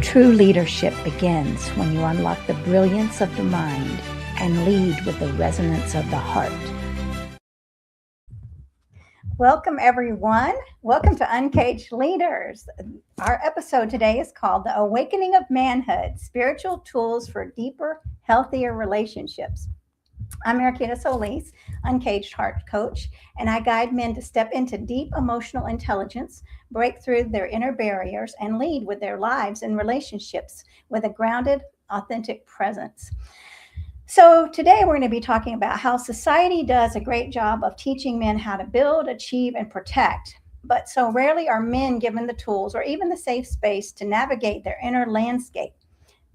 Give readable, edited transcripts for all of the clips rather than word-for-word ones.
True leadership begins when you unlock the brilliance of the mind and lead with the resonance of the heart. Welcome, everyone. Welcome to Uncaged Leaders. Our episode today is called The Awakening of Manhood, Spiritual Tools for Deeper, Healthier Relationships. I'm Mariquita Solis, Uncaged Heart Coach, and I guide men to step into deep emotional intelligence, break through their inner barriers, and lead with their lives and relationships with a grounded, authentic presence. So today we're going to be talking about how society does a great job of teaching men how to build, achieve, and protect. But so rarely are men given the tools or even the safe space to navigate their inner landscape,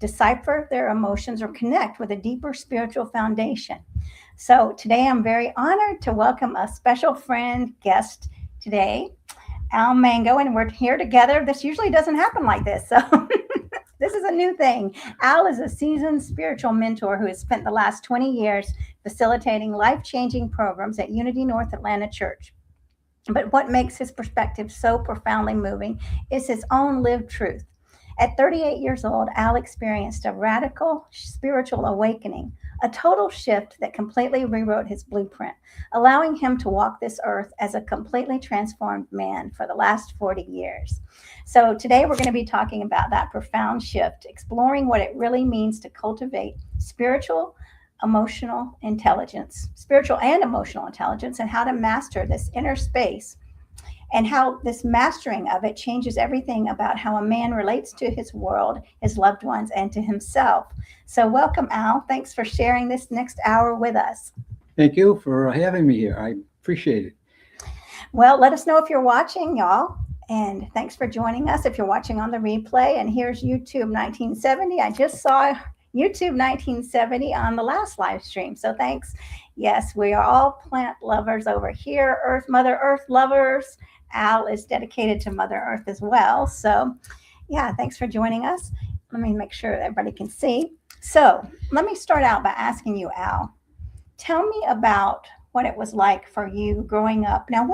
decipher their emotions, or connect with a deeper spiritual foundation. So today I'm very honored to welcome a special friend guest today, Al Mango, and we're here together. This usually doesn't happen like this, so this is a new thing. Al is a seasoned spiritual mentor who has spent the last 20 years facilitating life-changing programs at Unity North Atlanta Church. But what makes his perspective so profoundly moving is his own lived truth. At 38 years old, Al experienced a radical spiritual awakening, a total shift that completely rewrote his blueprint, allowing him to walk this earth as a completely transformed man for the last 40 years. So today we're going to be talking about that profound shift, exploring what it really means to cultivate spiritual and emotional intelligence, and how to master this inner space, and how this mastering of it changes everything about how a man relates to his world, his loved ones, and to himself. So welcome, Al. Thanks for sharing this next hour with us. Thank you for having me here. I appreciate it. Well, let us know if you're watching, y'all. And thanks for joining us if you're watching on the replay. And here's YouTube 1970. I just saw YouTube 1970 on the last live stream. So thanks. Yes, we are all plant lovers over here, Mother Earth lovers. Al is dedicated to Mother Earth as well. So yeah, thanks for joining us. Let me make sure everybody can see. So let me start out by asking you, Al, tell me about what it was like for you growing up. Now,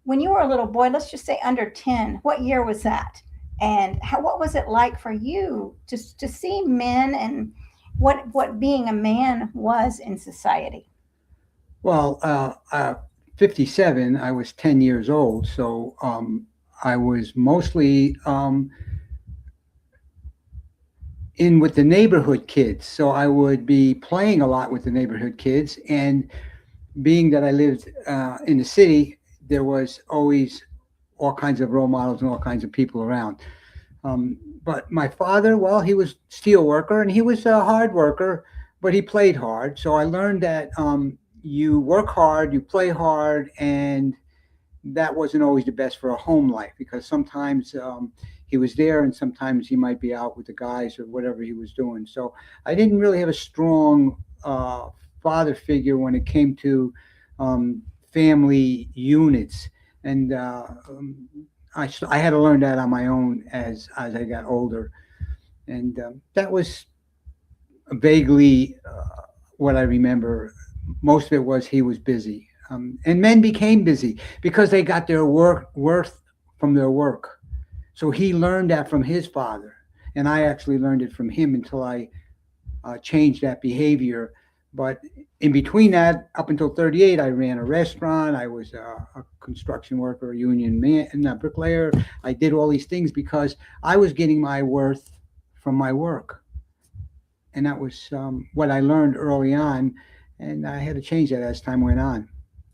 when you were a little boy, let's just say under 10, what year was that? And what was it like for you to see men and what being a man was in society? Well, 57, I was 10 years old. So I was mostly in with the neighborhood kids. So I would be playing a lot with the neighborhood kids. And being that I lived in the city, there was always all kinds of role models and all kinds of people around. But my father, well, he was a steel worker and he was a hard worker, but he played hard. So I learned that you work hard, you play hard, and that wasn't always the best for a home life, because sometimes he was there and sometimes he might be out with the guys or whatever he was doing. So I didn't really have a strong father figure when it came to family units. And I had to learn that on my own as I got older. And that was vaguely what I remember. Most of it was he was busy. And men became busy because they got their worth from their work. So he learned that from his father. And I actually learned it from him until I changed that behavior. But in between that, up until 38, I ran a restaurant. I was a construction worker, a union man, and a bricklayer. I did all these things because I was getting my worth from my work. And that was what I learned early on. And I had to change that as time went on.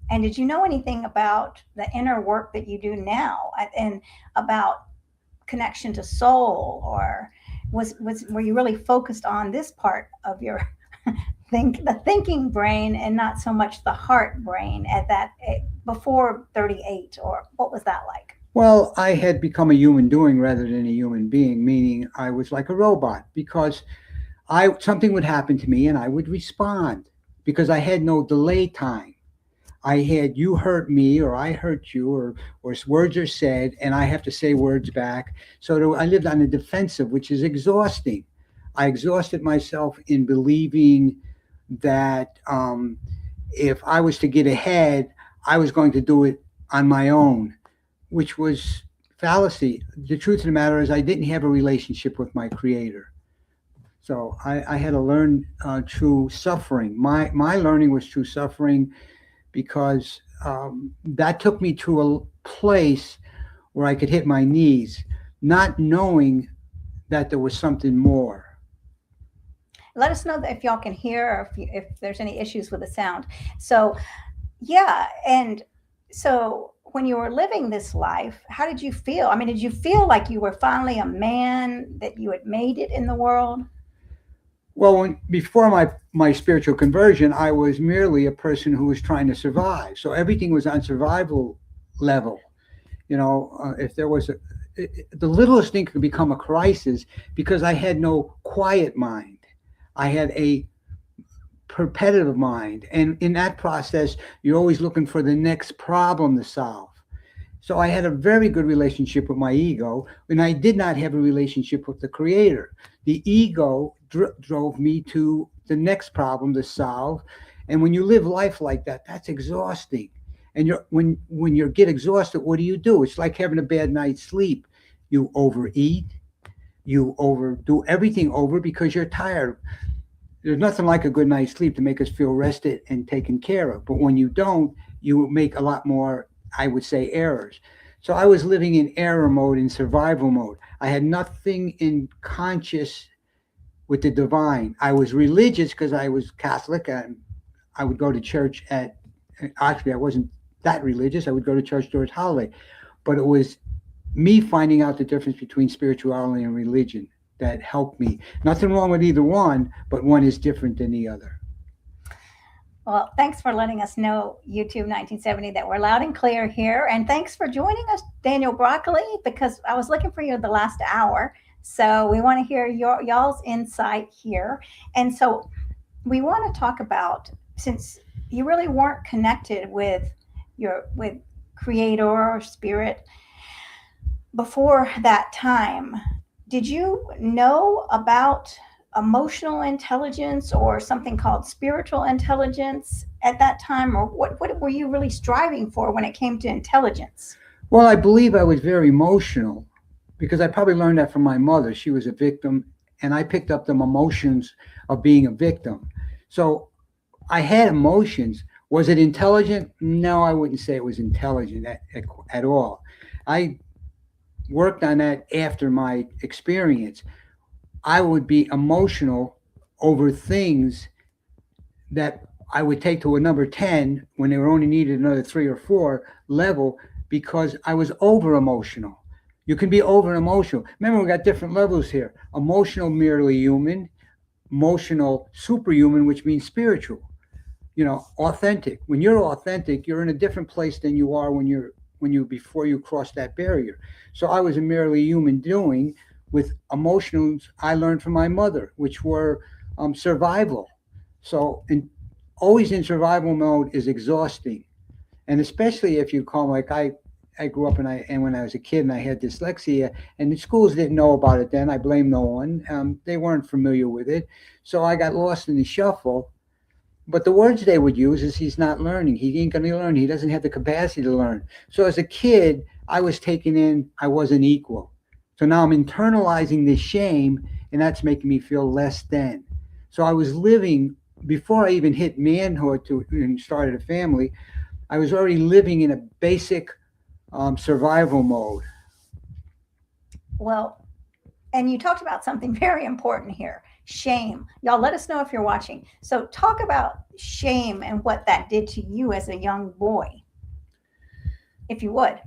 And did you know anything about the inner work that you do now, and about connection to soul, or were you really focused on this part of your the thinking brain and not so much the heart brain before 38, or what was that like? Well, I had become a human doing rather than a human being, meaning I was like a robot, because something would happen to me and I would respond because I had no delay time. I had you hurt me or I hurt you, or words are said and I have to say words back. So I lived on the defensive, which is exhausting. I exhausted myself in believing that if I was to get ahead, I was going to do it on my own, which was fallacy. The truth of the matter is, I didn't have a relationship with my creator. So I had to learn through suffering. My learning was through suffering because that took me to a place where I could hit my knees, not knowing that there was something more. Let us know that if y'all can hear or if there's any issues with the sound. So, yeah. And so, when you were living this life, how did you feel? I mean, did you feel like you were finally a man, that you had made it in the world? Well, before my spiritual conversion, I was merely a person who was trying to survive. So everything was on survival level. If there was the littlest thing could become a crisis because I had no quiet mind. I had a repetitive mind. And in that process, you're always looking for the next problem to solve. So I had a very good relationship with my ego, and I did not have a relationship with the creator. The ego drove me to the next problem to solve. And when you live life like that, that's exhausting. And when you get exhausted, what do? It's like having a bad night's sleep. You overeat, you overdo everything over because you're tired. There's nothing like a good night's sleep to make us feel rested and taken care of. But when you don't, you make a lot more, I would say, errors. So I was living in error mode, in survival mode. I had nothing in conscious with the divine. I was religious because I was Catholic, and I would go to church actually, I wasn't that religious. I would go to church during holiday. But it was me finding out the difference between spirituality and religion that helped me. Nothing wrong with either one, but one is different than the other. Well, thanks for letting us know, YouTube 1970, that we're loud and clear here. And thanks for joining us, Daniel Broccoli, because I was looking for you the last hour. So we want to hear y'all's insight here. And so we want to talk about, since you really weren't connected with creator or spirit before that time, did you know about emotional intelligence or something called spiritual intelligence at that time? Or what were you really striving for when it came to intelligence? Well, I believe I was very emotional because I probably learned that from my mother. She was a victim, and I picked up the emotions of being a victim. So I had emotions. Was it intelligent? No, I wouldn't say it was intelligent at all. I worked on that after my experience. I would be emotional over things that I would take to a number 10 when they were only needed another 3 or 4 level because I was over emotional. You can be over emotional. Remember, we got different levels here. Emotional, merely human. Emotional, superhuman, which means spiritual. Authentic. When you're authentic, you're in a different place than you are before you cross that barrier. So I was a merely human doing with emotions I learned from my mother, which were survival. So always in survival mode is exhausting, and especially if you call like I grew up and when I was a kid and I had dyslexia, and the schools didn't know about it then. I blame no one. They weren't familiar with it, so I got lost in the shuffle. But the words they would use is he's not learning. He ain't going to learn. He doesn't have the capacity to learn. So as a kid, I was taken in. I wasn't equal. So now I'm internalizing this shame, and that's making me feel less than. So I was living, before I even hit manhood and started a family, I was already living in a basic survival mode. Well, and you talked about something very important here, shame. Y'all let us know if you're watching. So talk about shame and what that did to you as a young boy, if you would.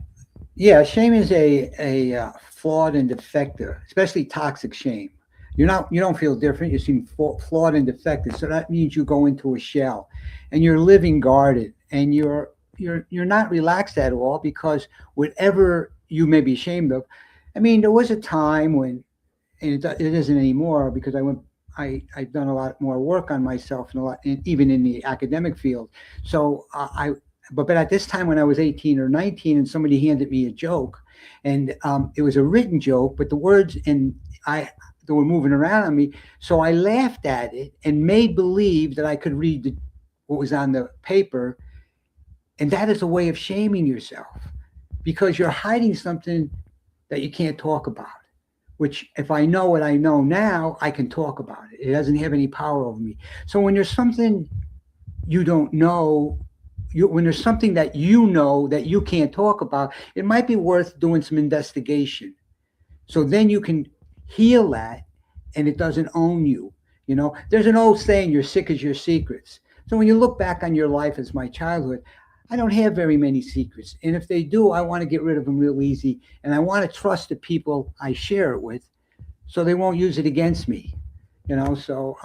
Yeah, shame is a flawed and defective, especially toxic shame. You don't feel different. You seem flawed and defective. So that means you go into a shell, and you're living guarded, and you're not relaxed at all because whatever you may be ashamed of. I mean, there was a time when, and it isn't anymore because I've done a lot more work on myself and even in the academic field. So but at this time when I was 18 or 19 and somebody handed me a joke, and it was a written joke, but the words they were moving around on me. So I laughed at it and made believe that I could read what was on the paper. And that is a way of shaming yourself because you're hiding something that you can't talk about. Which, if I know what I know now, I can talk about it. It doesn't have any power over me. So when there's something you don't know, when there's something that you know that you can't talk about, it might be worth doing some investigation. So then you can heal that, and it doesn't own you. There's an old saying, you're sick as your secrets. So when you look back on your life as my childhood, I don't have very many secrets. And if they do, I want to get rid of them real easy. And I want to trust the people I share it with so they won't use it against me. So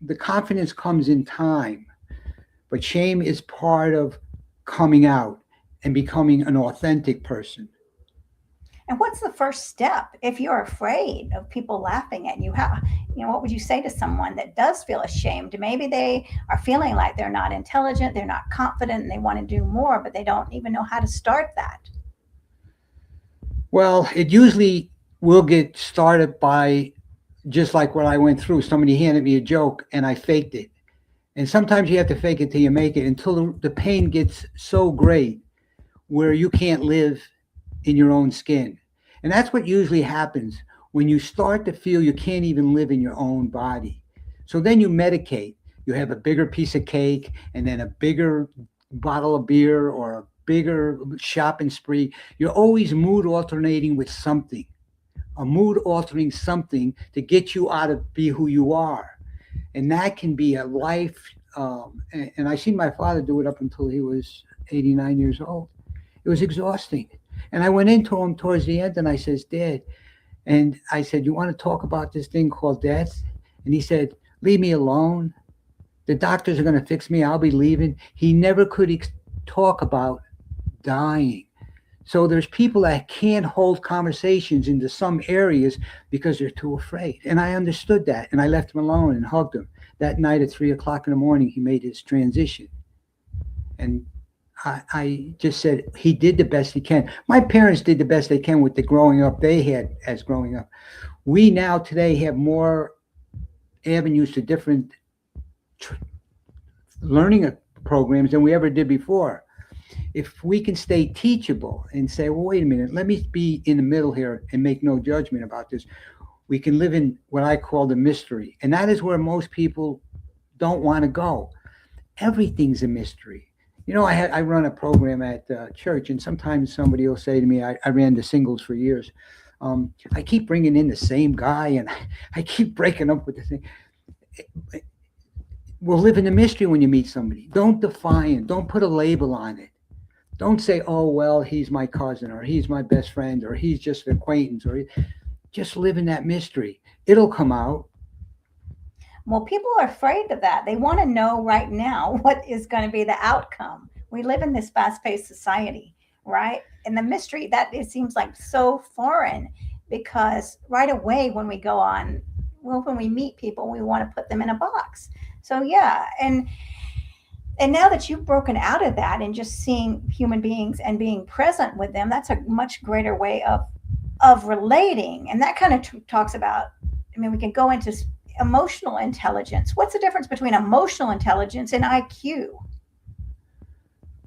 the confidence comes in time, but shame is part of coming out and becoming an authentic person. And what's the first step if you're afraid of people laughing at you? What would you say to someone that does feel ashamed? Maybe they are feeling like they're not intelligent, they're not confident, and they want to do more, but they don't even know how to start that. Well, it usually will get started by just like what I went through. Somebody handed me a joke and I faked it. And sometimes you have to fake it till you make it, until the pain gets so great where you can't live in your own skin. And that's what usually happens when you start to feel you can't even live in your own body. So then you medicate. You have a bigger piece of cake and then a bigger bottle of beer or a bigger shopping spree. You're always mood alternating with something, a mood altering something to get you out of be who you are. And that can be a life. And I seen my father do it up until he was 89 years old. It was exhausting. And I went into him towards the end and I says, Dad, and I said, you want to talk about this thing called death? And he said, leave me alone. The doctors are going to fix me. I'll be leaving. He never could talk about dying. So there's people that can't hold conversations into some areas because they're too afraid. And I understood that. And I left him alone and hugged him. That night at 3 o'clock in the morning, he made his transition. And I just said he did the best he can. My parents did the best they can with the growing up they had as growing up. We now today have more avenues to different learning programs than we ever did before. If we can stay teachable and say, well, wait a minute, let me be in the middle here and make no judgment about this, we can live in what I call the mystery. And that is where most people don't want to go. Everything's a mystery. I run a program at church, and sometimes somebody will say to me, I ran the singles for years. I keep bringing in the same guy, and I keep breaking up with the thing. We'll live in the mystery when you meet somebody. Don't define it. Don't put a label on it. Don't say, oh, well, he's my cousin, or he's my best friend, or he's just an acquaintance, or just live in that mystery. It'll come out. Well, people are afraid of that. They want to know right now what is going to be the outcome. We live in this fast-paced society, right? And the mystery, that it seems like so foreign, because right away when we go on, well, when we meet people, we want to put them in a box. So yeah, and now that you've broken out of that and just seeing human beings and being present with them, that's a much greater way of relating. And that kind of talks about, we can go into emotional intelligence. What's the difference between emotional intelligence and IQ?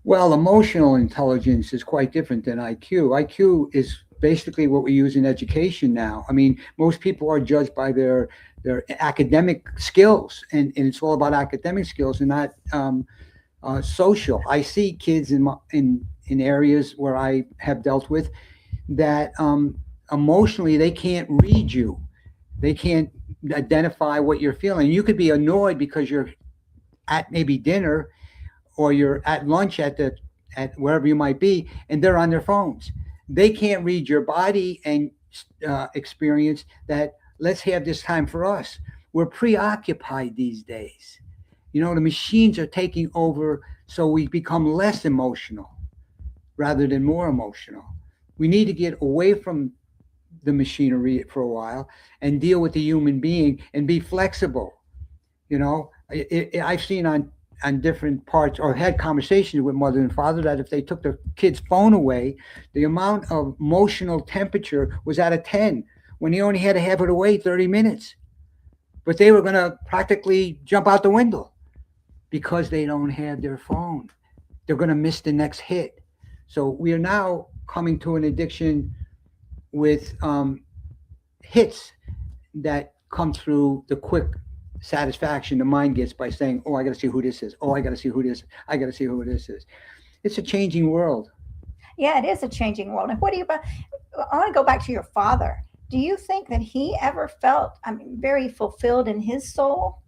Well, emotional intelligence is quite different than IQ. IQ is basically what we use in education now. Most people are judged by their academic skills, and it's all about academic skills and not social. I see kids in areas where I have dealt with that emotionally they can't read you. They can't identify what you're feeling. You could be annoyed because you're at maybe dinner or you're at lunch at wherever you might be, and they're on their phones. They can't read your body and experience that. Let's have this time for us. We're preoccupied these days. The machines are taking over, so we become less emotional rather than more emotional. We need to get away from the machinery for a while and deal with the human being and be flexible. I've seen on different parts, or had conversations with mother and father, that if they took their kid's phone away, the amount of emotional temperature was at a 10 when he only had to have it away 30 minutes. But they were going to practically jump out the window because they don't have their phone. They're going to miss the next hit. So we are now coming to an addiction with hits that come through the quick satisfaction the mind gets by saying, "Oh, I got to see who this is. Oh, I got to see who this. I got to see who this is." It's a changing world. Yeah, it is a changing world. And what do you, I want to go back to your father. Do you think that he ever felt, I mean, very fulfilled in his soul?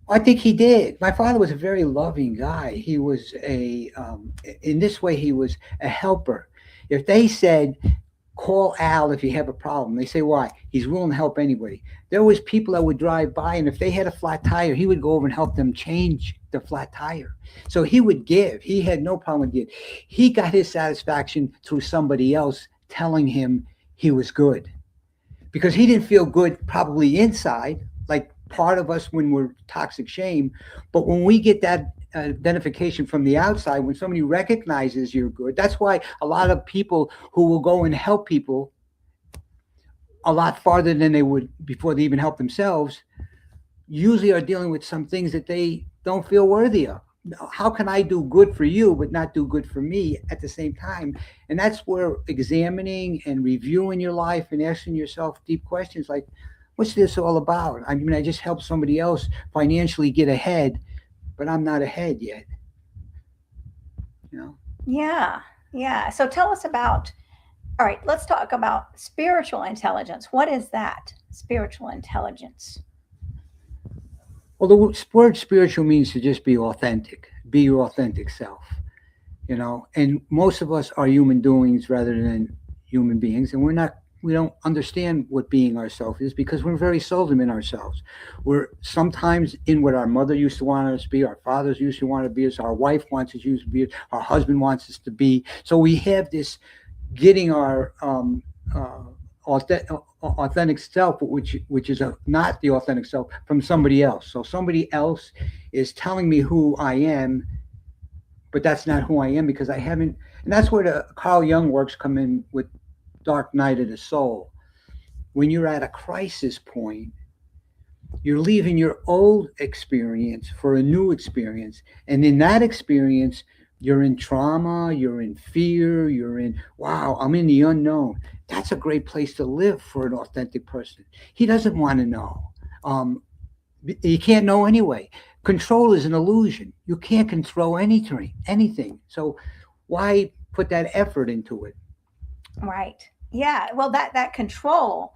I think he did. My father was a very loving guy. He was in this way, he was a helper. If they said, call Al if you have a problem, they say, why? He's willing to help anybody. There was people that would drive by, and if they had a flat tire, he would go over and help them change the flat tire. So he would give. He had no problem with give. He got his satisfaction through somebody else telling him he was good, because he didn't feel good probably inside, like part of us when we're toxic shame. But when we get that identification from the outside, when somebody recognizes you're good, that's why a lot of people who will go and help people a lot farther than they would before they even help themselves usually are dealing with some things that they don't feel worthy of. How can I do good for you but not do good for me at the same time? And that's where examining and reviewing your life and asking yourself deep questions like, what's this all about? I mean, I just helped somebody else financially get ahead, but I'm not ahead yet. You know? Yeah, yeah. So tell us about, all right, let's talk about spiritual intelligence. What is that, spiritual intelligence? Well, the word spiritual means to just be authentic, be your authentic self. And most of us are human doings rather than human beings, and we don't understand what being ourselves is because we're very seldom in ourselves. We're sometimes in what our mother used to want us to be, our fathers used to want to be us, our wife wants us to be, our husband wants us to be. So we have this getting our authentic self, which is not the authentic self, from somebody else. So somebody else is telling me who I am, but that's not who I am because I haven't. And that's where the Carl Jung works come in with Dark Night of the Soul. When you're at a crisis point, you're leaving your old experience for a new experience. And in that experience, you're in trauma, you're in fear, you're in, wow, I'm in the unknown. That's a great place to live for an authentic person. He doesn't want to know. Um, you can't know anyway. Control is an illusion. You can't control anything. So why put that effort into it? Right. Yeah. Well, that control,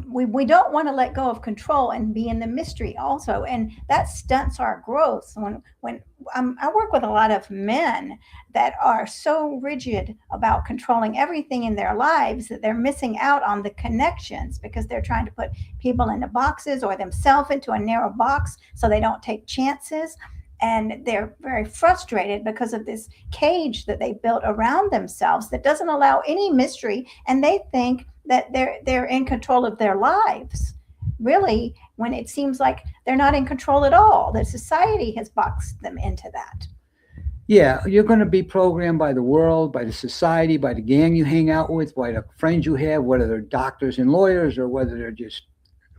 we don't want to let go of control and be in the mystery also, and that stunts our growth. When I work with a lot of men that are so rigid about controlling everything in their lives that they're missing out on the connections because they're trying to put people into boxes or themselves into a narrow box so they don't take chances. And they're very frustrated because of this cage that they built around themselves that doesn't allow any mystery, and they think that they're in control of their lives, really, when it seems like they're not in control at all. That society has boxed them into that. Yeah, you're going to be programmed by the world, by the society, by the gang you hang out with, by the friends you have, whether they're doctors and lawyers or whether they're just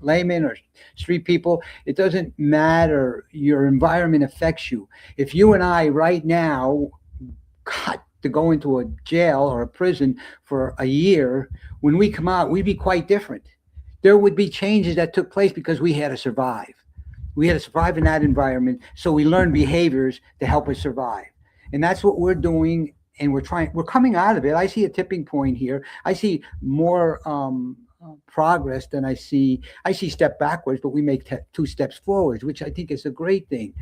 laymen or street people. It doesn't matter. Your environment affects you. If you and I right now got to go into a jail or a prison for a year, when we come out, we'd be quite different. There would be changes that took place because we had to survive. We had to survive in that environment. So we learned behaviors to help us survive. And that's what we're doing. And we're coming out of it. I see a tipping point here. I see more progress than I see step backwards, but we make two steps forwards, which I think is a great thing.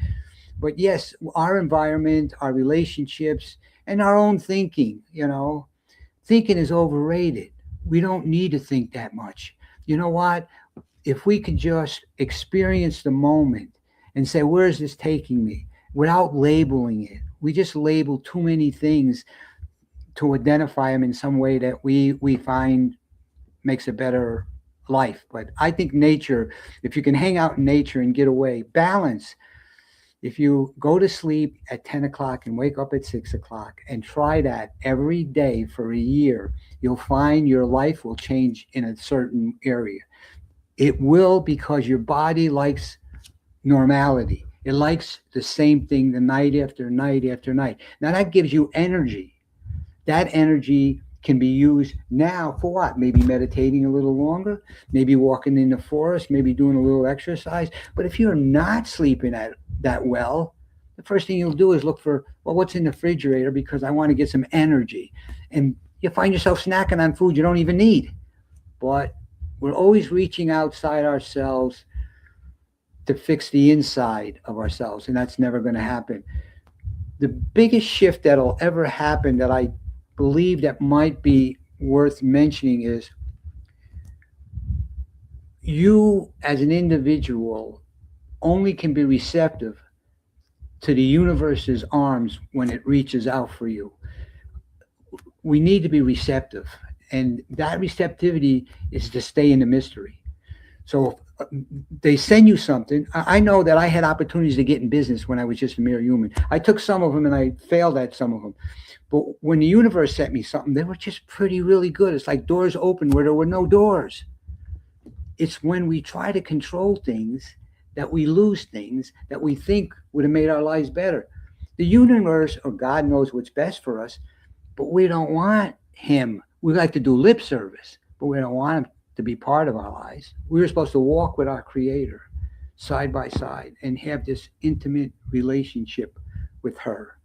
But yes, our environment, our relationships, and our own thinking, thinking is overrated. We don't need to think that much. You know what? If we could just experience the moment and say, where is this taking me? Without labeling it. We just label too many things to identify them in some way that we find makes a better life. But I think nature, if you can hang out in nature and get away, balance. If you go to sleep at 10 o'clock and wake up at 6 o'clock and try that every day for a year, you'll find your life will change in a certain area. It will, because your body likes normality. It likes the same thing the night after night after night. Now that gives you energy. That energy can be used now for what? Maybe meditating a little longer, maybe walking in the forest, maybe doing a little exercise. But if you're not sleeping that well, the first thing you'll do is look for, well, what's in the refrigerator because I want to get some energy. And you find yourself snacking on food you don't even need. But we're always reaching outside ourselves to fix the inside of ourselves, and that's never going to happen. The biggest shift that'll ever happen that I believe that might be worth mentioning is you as an individual only can be receptive to the universe's arms when it reaches out for you. We need to be receptive, and that receptivity is to stay in the mystery. So they send you something. I know that I had opportunities to get in business when I was just a mere human. I took some of them and I failed at some of them. But when the universe sent me something, they were just pretty, really good. It's like doors open where there were no doors. It's when we try to control things that we lose things that we think would have made our lives better. The universe or God knows what's best for us, but we don't want him. We like to do lip service, but we don't want him to be part of our lives. We were supposed to walk with our creator side by side and have this intimate relationship with her.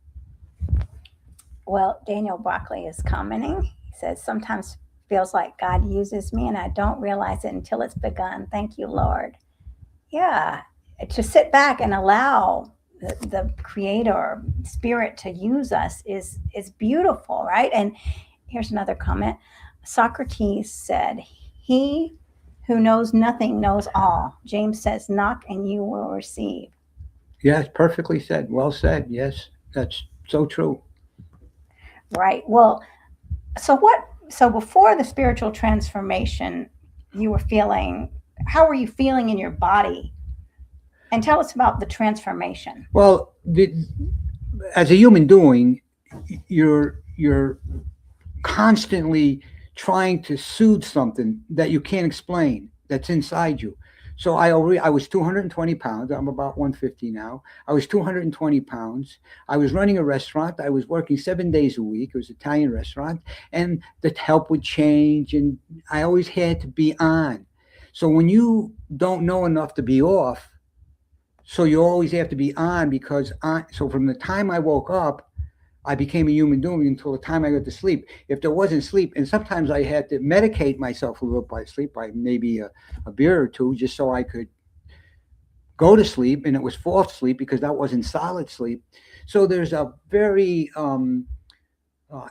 Well, Daniel Broccoli is commenting. He says, sometimes feels like God uses me and I don't realize it until it's begun. Thank you, Lord. Yeah, to sit back and allow the creator spirit to use us is beautiful, right? And here's another comment. Socrates said, he who knows nothing knows all. James says, knock and you will receive. Yes, perfectly said. Well said. Yes, that's so true. Right. Well, so before the spiritual transformation, you were feeling, how were you feeling in your body? And tell us about the transformation. Well, as a human doing, you're constantly trying to soothe something that you can't explain that's inside you. So I was 220 pounds. I'm about 150 now. I was 220 pounds. I was running a restaurant. I was working 7 days a week. It was an Italian restaurant, and the help would change, and I always had to be on. So when you don't know enough to be off, so you always have to be on so from the time I woke up, I became a human doing until the time I got to sleep. If there wasn't sleep, and sometimes I had to medicate myself a little by sleep, by maybe a beer or two, just so I could go to sleep, and it was false sleep because that wasn't solid sleep. So there's a very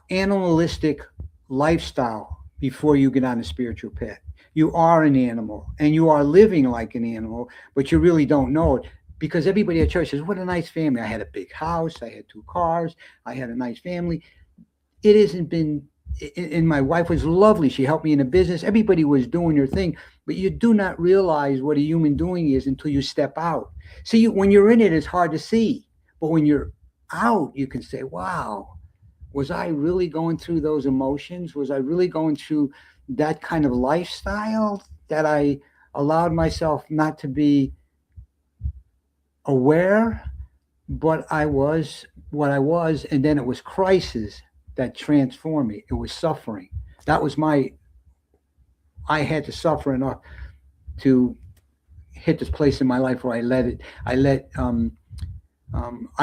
animalistic lifestyle before you get on a spiritual path. You are an animal, and you are living like an animal, but you really don't know it. Because everybody at church says, what a nice family. I had a big house. I had 2 cars. I had a nice family. It hasn't been, and my wife was lovely. She helped me in a business. Everybody was doing their thing. But you do not realize what a human doing is until you step out. See, when you're in it, it's hard to see. But when you're out, you can say, wow, was I really going through those emotions? Was I really going through that kind of lifestyle that I allowed myself not to be aware, but I was what I was, and then it was crisis that transformed me. It was suffering. That was I had to suffer enough to hit this place in my life where I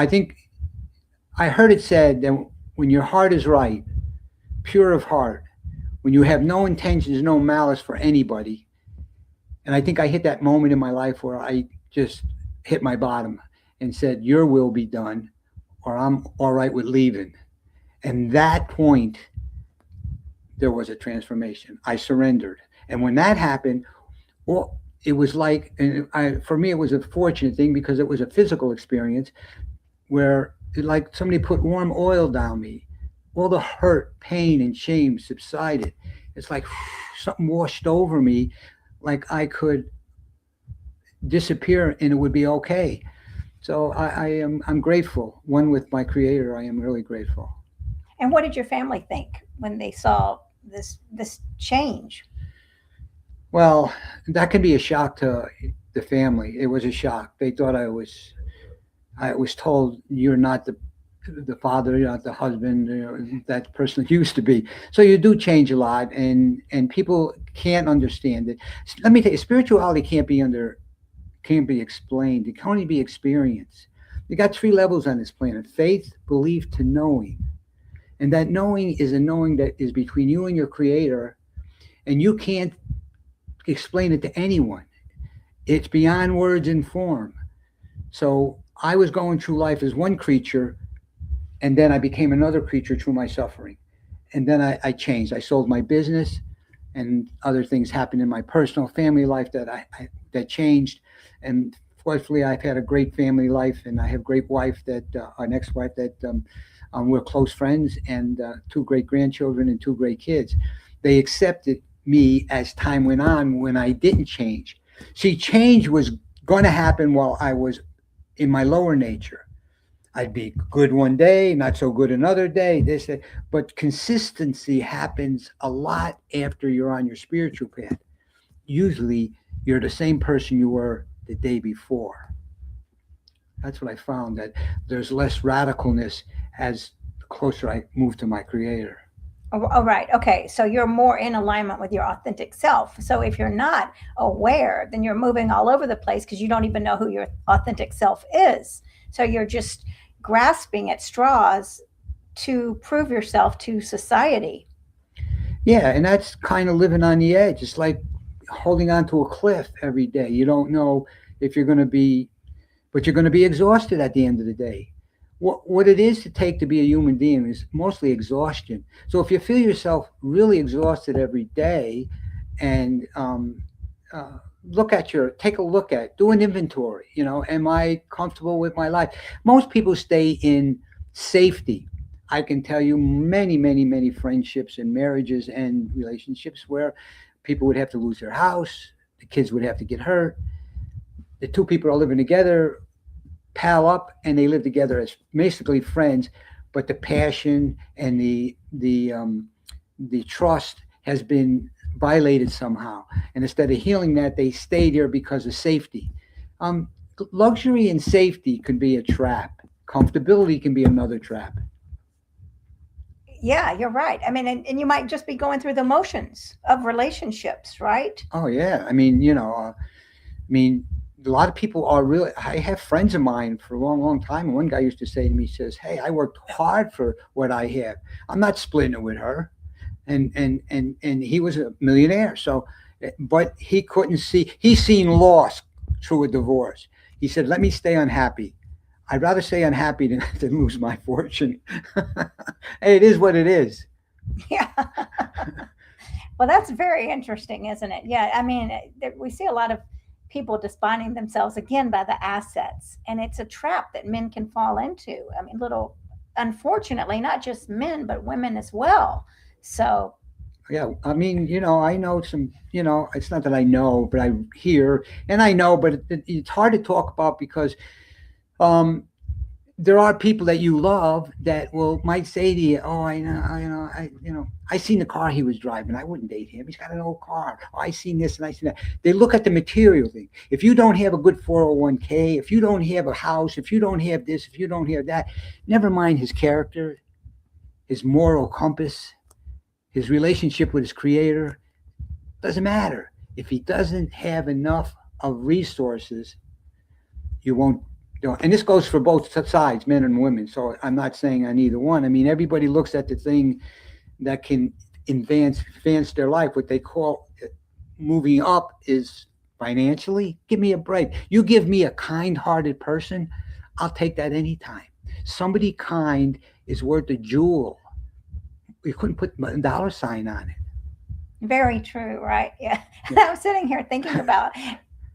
think I heard it said that when your heart is right, pure of heart, when you have no intentions, no malice for anybody, and I think I hit that moment in my life where I just hit my bottom and said, your will be done, or I'm all right with leaving. And that point, there was a transformation. I surrendered. And when that happened, well, it was like, for me, it was a fortunate thing because it was a physical experience where like somebody put warm oil down me. All the hurt, pain, and shame subsided. It's like something washed over me, like I could disappear and it would be okay. So I'm grateful. One with my creator, I am really grateful. And what did your family think when they saw this change? Well, that can be a shock to the family. It was a shock. They thought I was told you're not the father, the husband, that person used to be. So you do change a lot, and people can't understand it. Let me tell you, spirituality can't be explained. It can only be experienced. You got three levels on this planet: faith, belief, to knowing. And that knowing is a knowing that is between you and your creator, and you can't explain it to anyone. It's beyond words and form. So I was going through life as one creature, and then I became another creature through my suffering. And then I changed. I sold my business, and other things happened in my personal family life that changed. And fortunately, I've had a great family life, and I have a great wife that an ex-wife that we're close friends, and two great grandchildren and two great kids. They accepted me as time went on when I didn't change. See, change was going to happen while I was in my lower nature. I'd be good one day, not so good another day. This, that. But consistency happens a lot after you're on your spiritual path. Usually, you're the same person you were the day before. That's what I found, that there's less radicalness as closer I move to my creator. Oh, right. Okay. So you're more in alignment with your authentic self. So if you're not aware, then you're moving all over the place because you don't even know who your authentic self is. So you're just grasping at straws to prove yourself to society. Yeah, and that's kind of living on the edge. It's like holding on to a cliff every day. You don't know if you're going to be, but you're going to be exhausted at the end of the day. What it is to take to be a human being is mostly exhaustion. So if you feel yourself really exhausted every day, and uh, take a look at, do an inventory. Am I comfortable with my life? Most people stay in safety. I can tell you many, many, many friendships and marriages and relationships where people would have to lose their house, the kids would have to get hurt, the two people are living together, pal up, and they live together as basically friends, but the passion and the trust has been violated somehow, and instead of healing that, they stay there because of safety. um, Luxury and safety can be a trap. Comfortability can be another trap. Yeah, you're right. I mean, and you might just be going through the motions of relationships, right? Oh yeah, I mean, I mean, a lot of people are really. I have friends of mine for a long, long time. And one guy used to say to me, he says, "Hey, I worked hard for what I have. I'm not splitting it with her." And he was a millionaire. So, but he couldn't see. He's seen loss through a divorce. He said, "Let me stay unhappy. I'd rather stay unhappy than lose my fortune." Hey, it is what it is. Yeah. Well, that's very interesting, isn't it? Yeah. I mean, we see a lot of people defining themselves again by the assets, and it's a trap that men can fall into. I mean, unfortunately, not just men, but women as well. So, Yeah, I mean, I know some. It's not that I know, but I hear and I know, but it's hard to talk about because um, there are people that you love that will might say to you, "Oh, I seen the car he was driving. I wouldn't date him. He's got an old car. Oh, I seen this and I seen that." They look at the material thing. If you don't have a good 401k, if you don't have a house, if you don't have this, if you don't have that, never mind his character, his moral compass, his relationship with his creator. Doesn't matter. If he doesn't have enough of resources, you won't. And this goes for both sides, men and women. So I'm not saying on either one. I mean, everybody looks at the thing that can advance their life. What they call moving up is financially. Give me a break. You give me a kind-hearted person, I'll take that anytime. Somebody kind is worth a jewel. You couldn't put a dollar sign on it. very true, right? Yeah. Yeah. I'm sitting here thinking about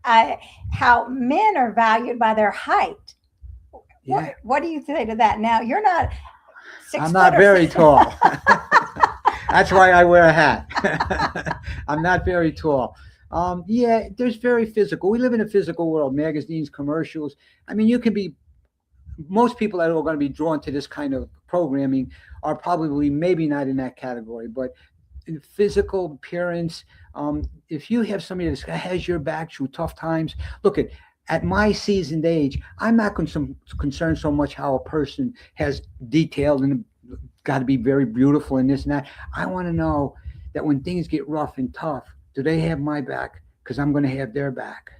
uh, how men are valued by their height. Yeah. What do you say to that? Now, you're not six I'm foot not or very tall. That's why I wear a hat. I'm not very tall. Yeah, there's very physical. We live in a physical world. Magazines, commercials. I mean, you can be. Most people that are going to be drawn to this kind of programming are probably maybe not in that category, but in physical appearance. If you have somebody that has your back through tough times, look at. at my seasoned age, I'm not concerned so much how a person has detailed and got to be very beautiful and this and that. I want to know that when things get rough and tough, do they have my back? Because I'm going to have their back.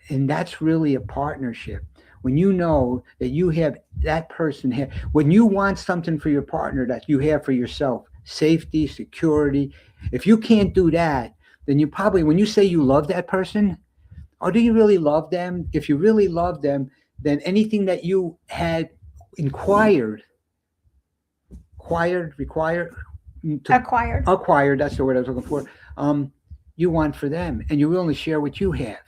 And that's really a partnership. When you know that you have that person have, when you want something for your partner that you have for yourself, safety, security, if you can't do that, then you probably, when you say you love that person, or do you really love them? If you really love them, then anything that you had inquired, required, to Acquired. acquired, that's the word I was looking for, you want for them, and you're willing to share what you have.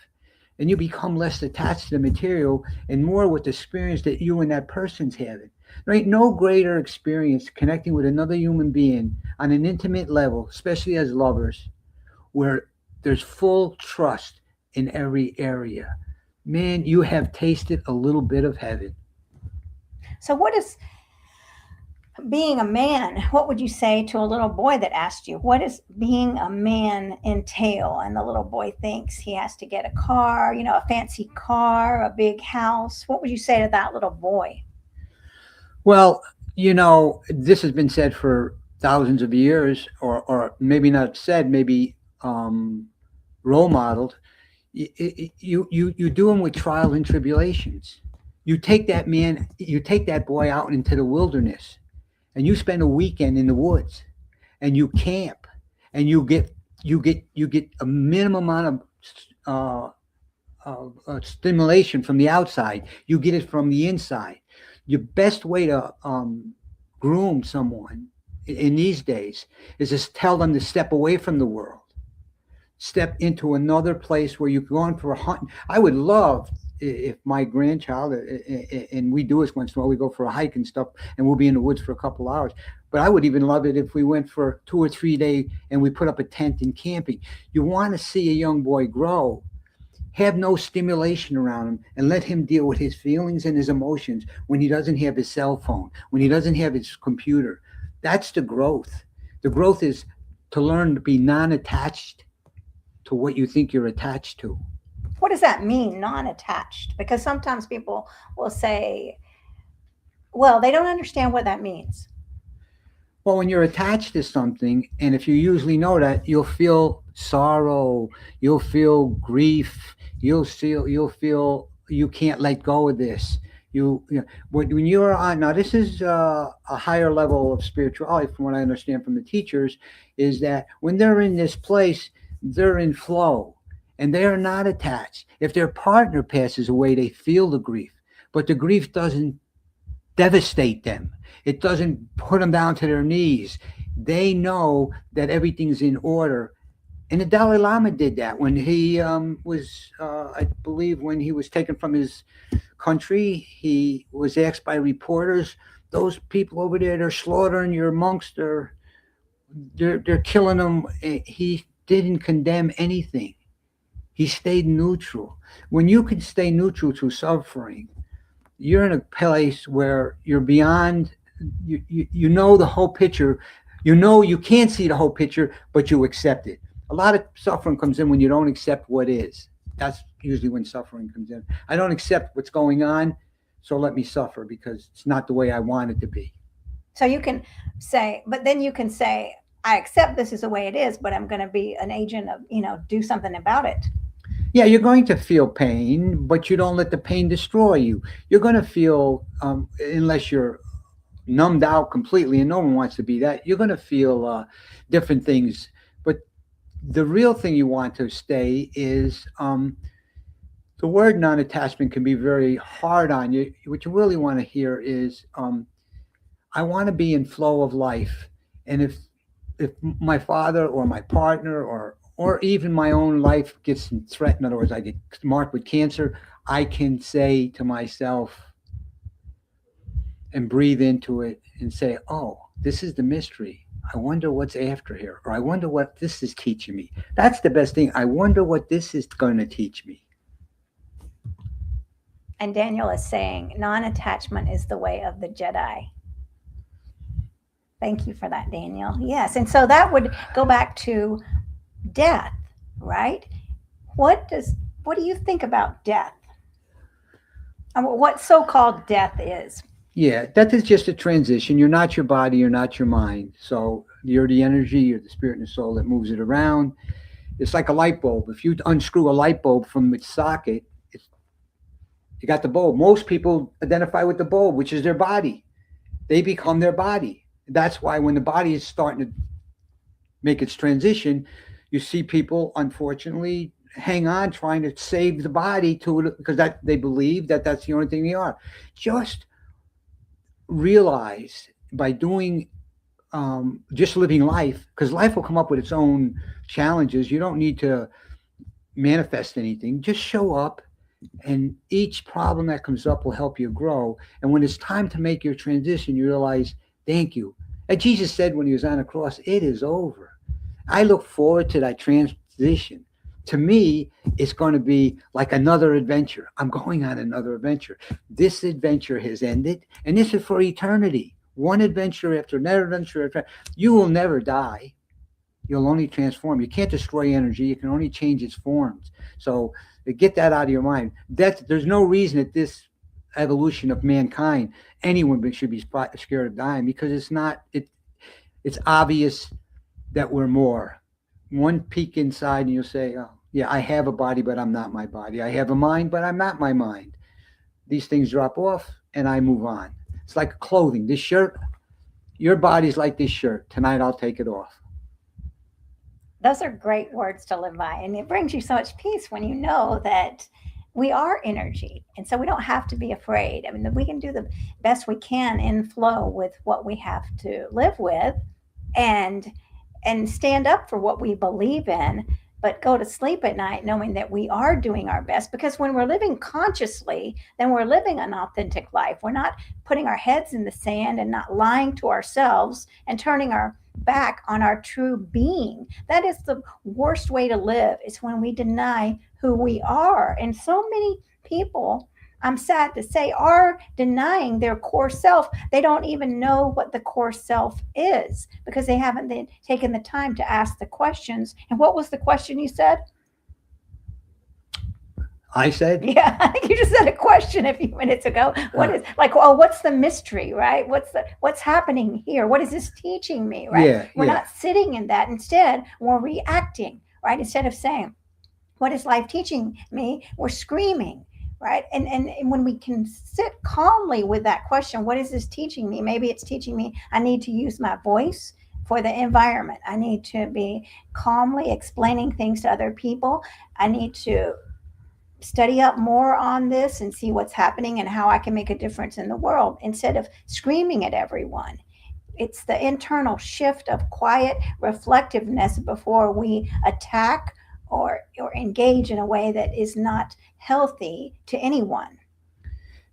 And you become less attached to the material and more with the experience that you and that person's having. There ain't no greater experience connecting with another human being on an intimate level, especially as lovers, where there's full trust in every area. Man, you have tasted a little bit of heaven. So, what is being a man? What would you say to a little boy that asked you, what does being a man entail? And the little boy thinks he has to get a car, a fancy car, a big house. What would you say to that little boy? Well, this has been said for thousands of years, or maybe not said, maybe role modeled. You do them with trials and tribulations. You take that boy out into the wilderness, and you spend a weekend in the woods, and you camp, and you get a minimum amount of stimulation from the outside. You get it from the inside. Your best way to groom someone in these days is just tell them to step away from the world, step into another place where you're going for a hunt. I would love if my grandchild, and we do this once in a while, we go for a hike and stuff, and we'll be in the woods for a couple hours. But I would even love it if we went for 2 or 3 days and we put up a tent and camping. You want to see a young boy grow, have no stimulation around him, and let him deal with his feelings and his emotions when he doesn't have his cell phone, when he doesn't have his computer. That's the growth. The growth is to learn to be non-attached to what you think you're attached to. What does that mean, non attached? Because sometimes people will say, well, they don't understand what that means. Well, when you're attached to something, and if you usually know that, you'll feel sorrow, you'll feel grief, you'll feel you can't let go of this. When you're on, now this is a higher level of spirituality, from what I understand from the teachers, is that when they're in this place, they're in flow, and they are not attached. If their partner passes away, they feel the grief, but the grief doesn't devastate them. It doesn't put them down to their knees. They know that everything's in order. And the Dalai Lama did that when he I believe, when he was taken from his country. He was asked by reporters, "Those people over there, they're slaughtering your monks. They're killing them." He didn't condemn anything. He stayed neutral. When you can stay neutral to suffering, you're in a place where you're beyond. You know the whole picture. You know you can't see the whole picture, but you accept it. A lot of suffering comes in when you don't accept what is. That's usually when suffering comes in. I don't accept what's going on, so let me suffer because it's not the way I want it to be. So you can say, but then you can say, I accept this is the way it is, but I'm going to be an agent of, do something about it. Yeah, you're going to feel pain, but you don't let the pain destroy you. You're going to feel, unless you're numbed out completely, and no one wants to be that, you're going to feel different things. But the real thing you want to stay is, the word non-attachment can be very hard on you. What you really want to hear is, I want to be in flow of life. And if my father or my partner or even my own life gets threatened, in other words, I get marked with cancer, I can say to myself and breathe into it and say, oh, this is the mystery. I wonder what's after here, or I wonder what this is teaching me. That's the best thing. I wonder what this is going to teach me. And Daniel is saying non attachment is the way of the Jedi. Thank you for that, Daniel. Yes. And so that would go back to death, right? What does what do you think about death? And what so-called death is? Yeah, that is just a transition. You're not your body, you're not your mind. So you're the energy, you're the spirit and the soul that moves it around. It's like a light bulb. If you unscrew a light bulb from its socket, it's, you got the bulb. Most people identify with the bulb, which is their body. They become their body. That's why when the body is starting to make its transition, you see people unfortunately hang on trying to save the body to it because that they believe that that's the only thing they are. Just realize by doing just living life, because life will come up with its own challenges. You don't need to manifest anything. Just show up, and each problem that comes up will help you grow. And when it's time to make your transition, you realize, thank you. And Jesus said when he was on the cross, it is over. I look forward to that transition. To me, it's going to be like another adventure. I'm going on another adventure. This adventure has ended, and this is for eternity. One adventure after another adventure after. You will never die. You'll only transform. You can't destroy energy. You can only change its forms. So get that out of your mind. There's no reason that this evolution of mankind, anyone should be scared of dying because it's not. It's obvious that we're more. One peek inside, and you'll say, "Oh, yeah, I have a body, but I'm not my body. I have a mind, but I'm not my mind." These things drop off, and I move on. It's like clothing. This shirt, your body's like this shirt. Tonight, I'll take it off. Those are great words to live by. And it brings you so much peace when you know that we are energy. And so we don't have to be afraid. I mean, we can do the best we can in flow with what we have to live with and stand up for what we believe in, but go to sleep at night knowing that we are doing our best. Because when we're living consciously, then we're living an authentic life. We're not putting our heads in the sand and not lying to ourselves and turning our back on our true being. That is the worst way to live. It's when we deny who we are. And so many people, I'm sad to say, are denying their core self. They don't even know what the core self is because they haven't taken the time to ask the questions. And what was the question you said? I said, Yeah, I think you just said a question a few minutes ago. What is like, oh, what's the mystery, right? What's happening here? What is this teaching me, right? Yeah, We're yeah. not sitting in that. Instead, we're reacting, right? Instead of saying, what is life teaching me? We're screaming, right? And when we can sit calmly with that question, what is this teaching me? Maybe it's teaching me I need to use my voice for the environment. I need to be calmly explaining things to other people. I need to study up more on this and see what's happening and how I can make a difference in the world instead of screaming at everyone. It's the internal shift of quiet reflectiveness before we attack or engage in a way that is not healthy to anyone.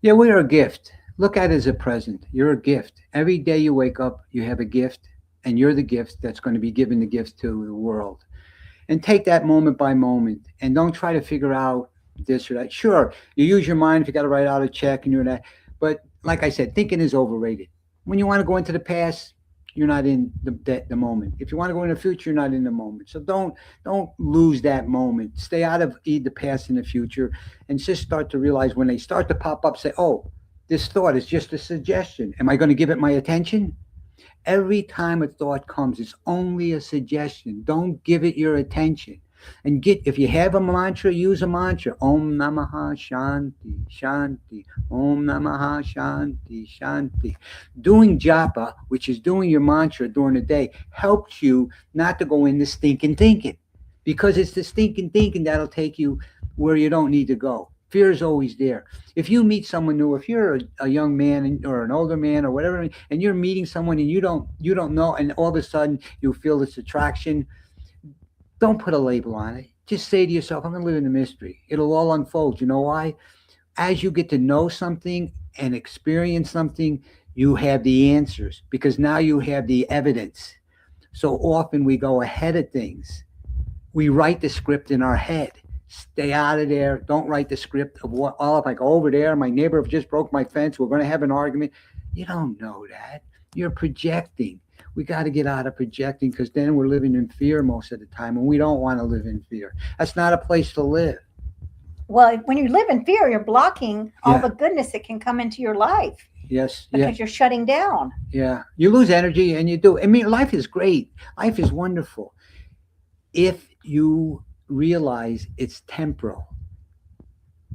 Yeah, we're a gift. Look at it as a present. You're a gift. Every day you wake up, you have a gift, and you're the gift that's going to be giving the gift to the world. And take that moment by moment and don't try to figure out this or that. Sure, you use your mind if you got to write out a check and you're that. But like I said, thinking is overrated. When you want to go into the past, you're not in the moment. If you want to go in the future, you're not in the moment. So don't lose that moment. Stay out of the past and the future, and just start to realize when they start to pop up. Say, oh, this thought is just a suggestion. Am I going to give it my attention? Every time a thought comes, it's only a suggestion. Don't give it your attention. And if you have a mantra, use a mantra. Om Namaha Shanti Shanti. Om Namaha Shanti Shanti. Doing japa, which is doing your mantra during the day, helps you not to go into stinking thinking. Because it's the stinking thinking that'll take you where you don't need to go. Fear is always there. If you meet someone new, if you're a young man or an older man or whatever, and you're meeting someone and you don't know, and all of a sudden you feel this attraction, don't put a label on it. Just say to yourself, I'm going to live in the mystery. It'll all unfold. You know why? As you get to know something and experience something, you have the answers because now you have the evidence. So often we go ahead of things. We write the script in our head. Stay out of there. Don't write the script of what, oh, if I go over there, my neighbor just broke my fence, we're going to have an argument. You don't know that. You're projecting. We got to get out of projecting because then we're living in fear most of the time, and we don't want to live in fear. That's not a place to live. Well, when you live in fear, you're blocking all Yeah. the goodness that can come into your life Yes. Yeah. because you're shutting down. Yeah. You lose energy, and you do. I mean, life is great. Life is wonderful if you realize it's temporal.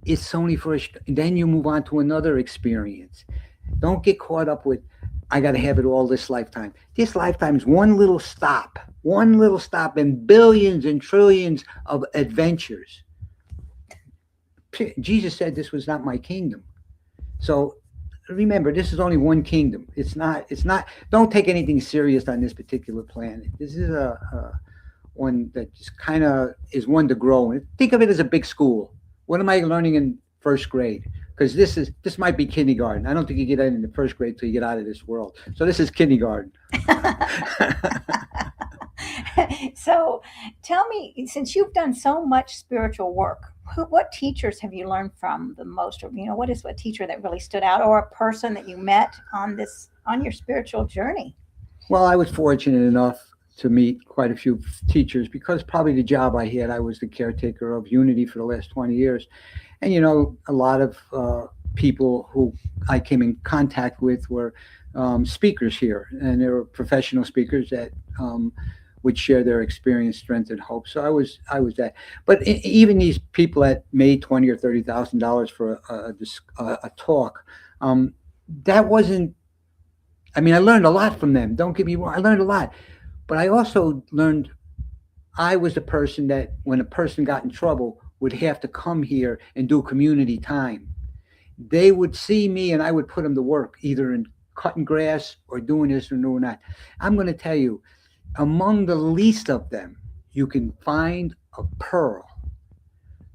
It's only for then you move on to another experience. Don't get caught up with, I got to have it all this lifetime. This lifetime is one little stop in billions and trillions of adventures. Jesus said this was not my kingdom. So remember, this is only one kingdom. It's not, don't take anything serious on this particular planet. This is a one that just kind of is one to grow in. Think of it as a big school. What am I learning in first grade? Because this might be kindergarten. I don't think you get into first grade till you get out of this world. So this is kindergarten. So tell me, since you've done so much spiritual work, what teachers have you learned from the most? Or, what is a teacher that really stood out, or a person that you met on your spiritual journey? Well, I was fortunate enough to meet quite a few teachers because probably the job I had, I was the caretaker of Unity for the last 20 years. And, a lot of people who I came in contact with were speakers here, and they were professional speakers that would share their experience, strength, and hope. So I was that. But even these people that made $20,000 or $30,000 for a talk, that wasn't. I mean, I learned a lot from them. Don't get me wrong, I learned a lot, but I also learned I was the person that when a person got in trouble would have to come here and do community time. They would see me and I would put them to work, either in cutting grass or doing this or doing that. I'm going to tell you, among the least of them, you can find a pearl.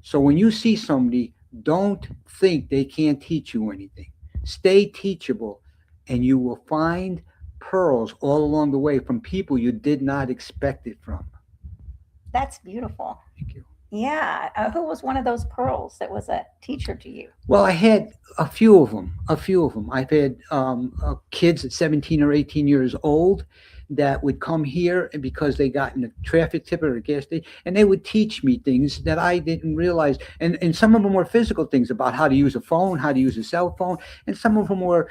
So when you see somebody, don't think they can't teach you anything. Stay teachable, and you will find pearls all along the way from people you did not expect it from. That's beautiful. Thank you. Yeah. Who was one of those pearls that was a teacher to you? Well, I had a few of them. A few of them. I've had kids at 17 or 18 years old that would come here and because they got in a traffic tip or a gas station, and they would teach me things that I didn't realize. And some of them were physical things about how to use a phone, how to use a cell phone, and some of them were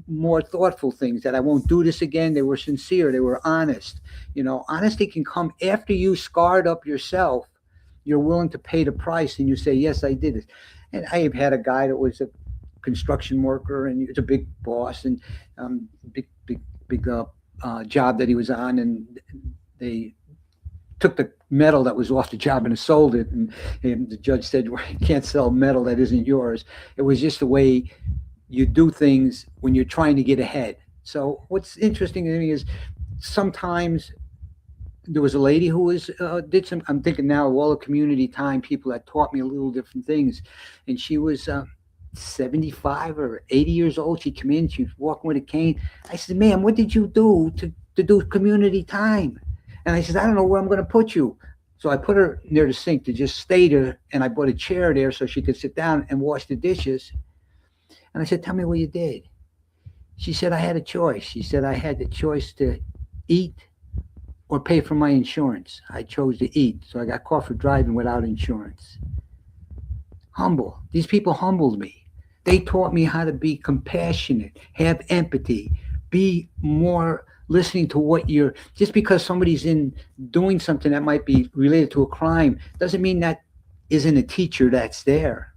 more thoughtful things that I won't do this again. They were sincere. They were honest. Honesty can come after you scarred up yourself. You're willing to pay the price, and you say, "Yes, I did it." And I have had a guy that was a construction worker, and it's a big boss, and big job that he was on, and they took the metal that was off the job and sold it, and the judge said, well, "You can't sell metal that isn't yours." It was just the way you do things when you're trying to get ahead. So what's interesting to me is sometimes there was a lady who was did some. I'm thinking now of all the community time people that taught me a little different things, and she was 75 or 80 years old. She came in. She was walking with a cane. I said, "Ma'am, what did you do to do community time?" And I said, "I don't know where I'm going to put you." So I put her near the sink to just stay there, and I put a chair there so she could sit down and wash the dishes. And I said, "Tell me what you did." She said, "I had a choice." She said, "I had the choice to eat or pay for my insurance. I chose to eat, so I got caught for driving without insurance." Humble. These people humbled me. They taught me how to be compassionate, have empathy, be more listening to what you're. Just because somebody's in doing something that might be related to a crime doesn't mean that isn't a teacher that's there.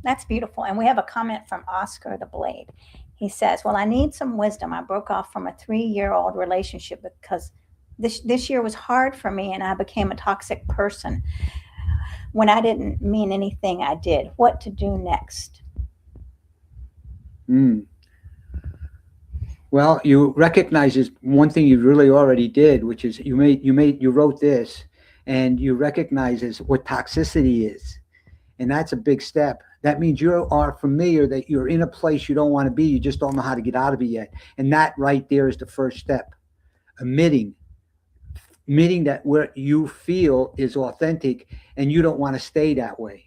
That's beautiful. And we have a comment from Oscar the Blade. He says, "Well, I need some wisdom. I broke off from a 3-year-old relationship because this year was hard for me, and I became a toxic person when I didn't mean anything I did. What to do next?" Mm. Well, you recognize this one thing you really already did, which is you wrote this, and you recognize is what toxicity is, and that's a big step. That means you are familiar that you're in a place you don't want to be. You just don't know how to get out of it yet, and that right there is the first step. Admitting that what you feel is authentic, and you don't want to stay that way.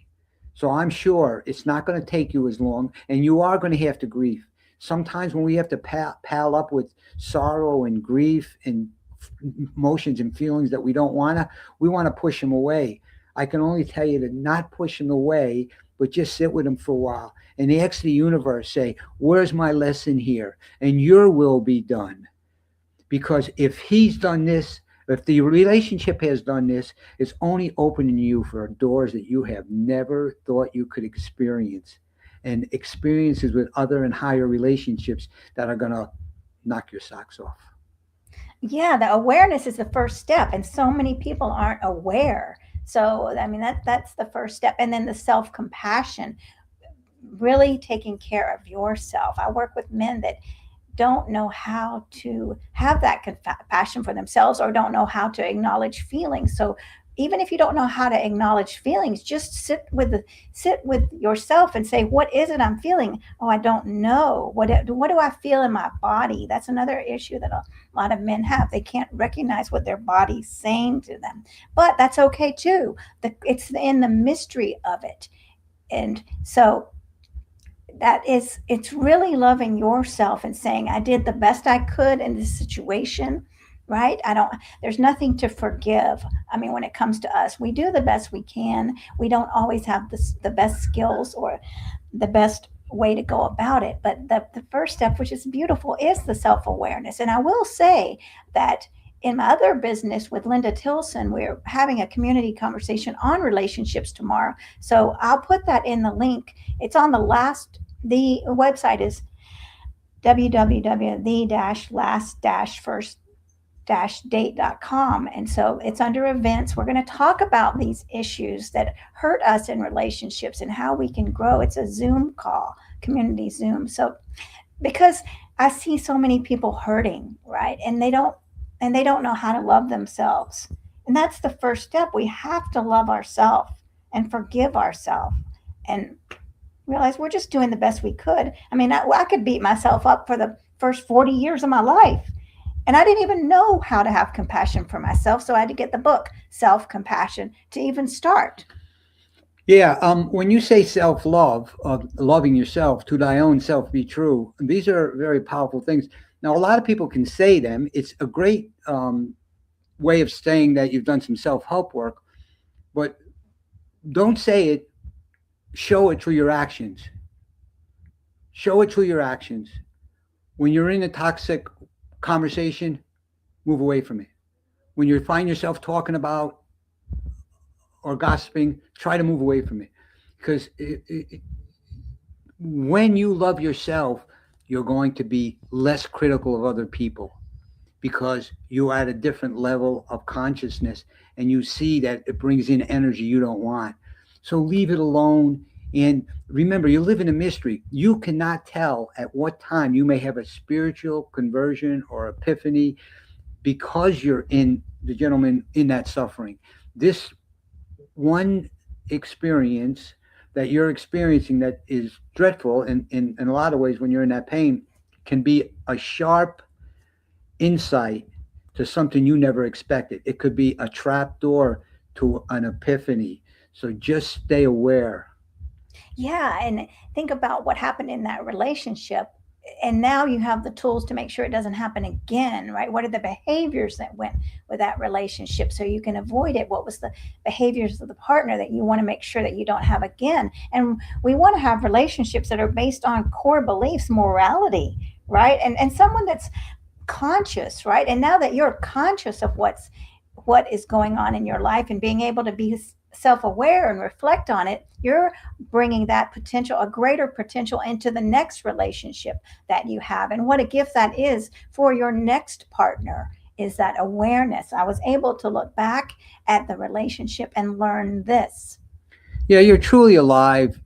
So I'm sure it's not going to take you as long, and you are going to have to grieve. Sometimes when we have to pal up with sorrow and grief and emotions and feelings that we don't want to, we want to push them away. I can only tell you to not push them away, but just sit with them for a while and ask the universe, say, where's my lesson here? And your will be done. Because if he's done this, if the relationship has done this, it's only opening you for doors that you have never thought you could experience, and experiences with other and higher relationships that are going to knock your socks off. Yeah, the awareness is the first step, and so many people aren't aware. So, I mean, that's the first step. And then the self-compassion, really taking care of yourself. I work with men that don't know how to have that compassion for themselves, or don't know how to acknowledge feelings. So even if you don't know how to acknowledge feelings, just sit with yourself and say, what is it I'm feeling? Oh, I don't know. What do I feel in my body? That's another issue that a lot of men have. They can't recognize what their body's saying to them, but that's okay too. It's in the mystery of it. And so it's really loving yourself and saying, I did the best I could in this situation, right? I don't There's nothing to forgive. I mean, when it comes to us, we do the best we can. We don't always have the best skills or the best way to go about it, but the first step, which is beautiful, is the self-awareness. And I will say that in my other business with Linda Tilson, we're having a community conversation on relationships tomorrow. So I'll put that in the link. It's on the website is www.the-last-first-date.com. And so it's under events. We're going to talk about these issues that hurt us in relationships and how we can grow. It's a Zoom call, community Zoom. So because I see so many people hurting, right? And they don't know how to love themselves. And that's the first step. We have to love ourselves and forgive ourselves and realize we're just doing the best we could. I mean, I could beat myself up for the first 40 years of my life. And I didn't even know how to have compassion for myself. So I had to get the book, Self Compassion, to even start. Yeah, when you say self love, loving yourself, to thy own self be true, these are very powerful things. Now, a lot of people can say them. It's a great way of saying that you've done some self help work, but don't say it, show it through your actions. Show it through your actions. When you're in a toxic conversation, move away from it. When you find yourself talking about or gossiping, try to move away from it. Because when you love yourself, you're going to be less critical of other people, because you're at a different level of consciousness and you see that it brings in energy you don't want. So leave it alone. And remember, you live in a mystery. You cannot tell at what time you may have a spiritual conversion or epiphany, because you're in the gentleman in that suffering. This one experience that you're experiencing that is dreadful in a lot of ways when you're in that pain can be a sharp insight to something you never expected. It could be a trap door to an epiphany. So just stay aware. Yeah. And think about what happened in that relationship. And now you have the tools to make sure it doesn't happen again, right? What are the behaviors that went with that relationship so you can avoid it? What was the behaviors of the partner that you want to make sure that you don't have again? And we want to have relationships that are based on core beliefs, morality, right? And someone that's conscious, right? And now that you're conscious of what is going on in your life and being able to be self-aware and reflect on it, you're bringing that potential, a greater potential, into the next relationship that you have. And what a gift that is for your next partner, is that awareness. I was able to look back at the relationship and learn this. Yeah, you're truly alive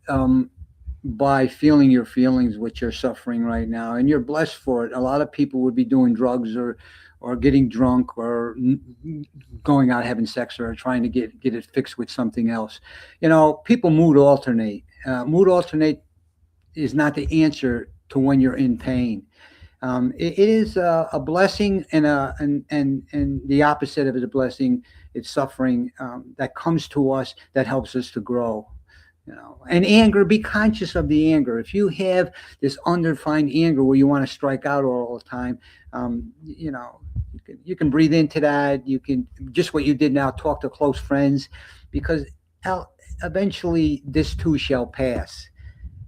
by feeling your feelings, which you're suffering right now, and you're blessed for it. A lot of people would be doing drugs or getting drunk or going out having sex or trying to get it fixed with something else. People mood alternate. Mood alternate is not the answer to when you're in pain. It is a blessing, and the opposite of it, a blessing. It's suffering that comes to us that helps us to grow. And anger, be conscious of the anger. If you have this undefined anger where you want to strike out all the time, you can breathe into that. You can, just what you did now, talk to close friends, because Al, eventually this too shall pass,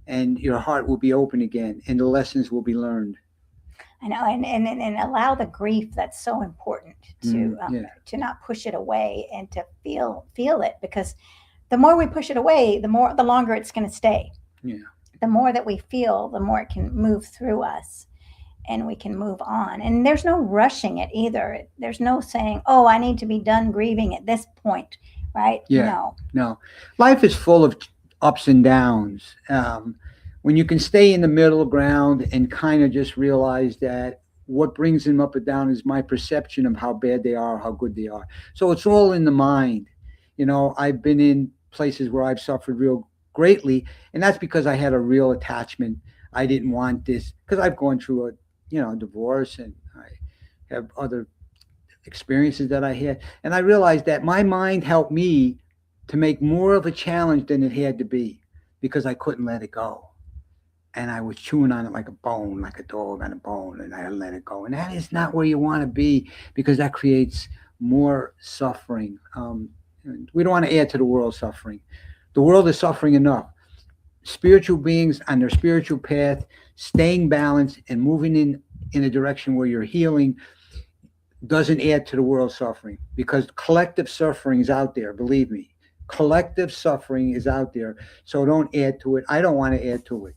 and your heart will be open again, and the lessons will be learned. I know, and allow the grief that's so important Yeah, to not push it away and to feel it, because the more we push it away, the longer it's going to stay. yeah. The more that we feel, the more it can move through us, and we can move on. And there's no rushing it either. There's no saying, "Oh, I need to be done grieving at this point," right? Yeah, No. no. Life is full of ups and downs. When you can stay in the middle ground and kind of just realize that what brings them up and down is my perception of how bad they are, how good they are. So it's all in the mind. I've been in places where I've suffered real greatly, and that's because I had a real attachment. I didn't want this because I've gone through a divorce, and I have other experiences that I had. And I realized that my mind helped me to make more of a challenge than it had to be because I couldn't let it go. And I was chewing on it like a bone, like a dog on a bone, and I let it go. And that is not where you want to be because that creates more suffering. We don't want to add to the world's suffering. The world is suffering enough. Spiritual beings on their spiritual path, staying balanced and moving in a direction where you're healing doesn't add to the world's suffering because collective suffering is out there. Believe me, collective suffering is out there. So don't add to it. I don't want to add to it.